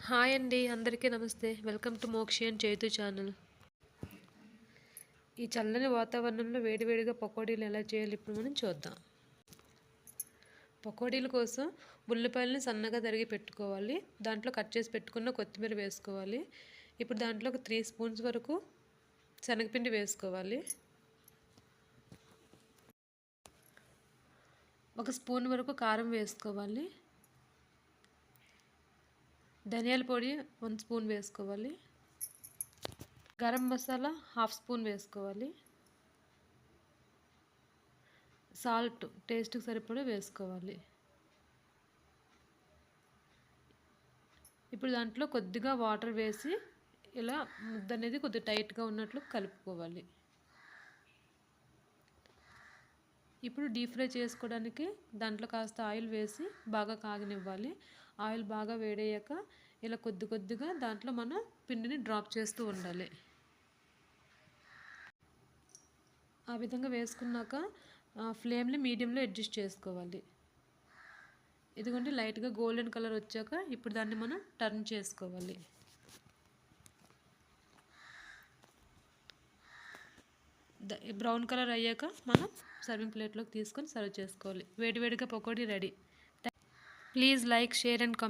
Hi అండి, అందరికీ నమస్తే. Welcome to Mokshi and Chaitu channel. ఈ చల్లని వాతావరణంలో వేడివేడిగా పకోడీలు ఎలా చేయాలి ఇప్పుడు మనం చూద్దాం. పకోడీల కోసం ఉల్లిపాయలని సన్నగా తరిగి పెట్టుకోవాలి. దాంట్లో కట్ చేసి పెట్టుకున్న కొత్తిమీర వేసుకోవాలి. ఇప్పుడు దాంట్లో ఒక 3 స్పూన్స్ వరకు శనగపిండి వేసుకోవాలి. 1 స్పూన్ వరకు కారం వేసుకోవాలి. ధనియాల పొడి 1 స్పూన్ వేసుకోవాలి. గరం మసాలా 1/2 స్పూన్ వేసుకోవాలి. సాల్ట్ టేస్ట్కి సరిపడా వేసుకోవాలి. ఇప్పుడు దాంట్లో కొద్దిగా వాటర్ వేసి ఇలా ముద్ద అనేది కొద్దిగా టైట్గా ఉన్నట్లు కలుపుకోవాలి. ఇప్పుడు డీప్ ఫ్రై చేసుకోవడానికి దాంట్లో కాస్త ఆయిల్ వేసి బాగా కాగనివ్వాలి. ఆయిల్ బాగా వేడయ్యాక ఇలా కొద్ది కొద్దిగా దాంట్లో మనం పిండిని డ్రాప్ చేస్తూ ఉండాలి. ఆ విధంగా వేసుకున్నాక ఫ్లేమ్ని మీడియంలో అడ్జస్ట్ చేసుకోవాలి. ఇదిగోండి లైట్గా గోల్డెన్ కలర్ వచ్చాక ఇప్పుడు దాన్ని మనం టర్న్ చేసుకోవాలి. బ్రౌన్ కలర్ అయ్యాక మనం సర్వింగ్ ప్లేట్లోకి తీసుకొని సర్వ్ చేసుకోవాలి. వేడివేడిగా pakoda ready. Please like, share and comment.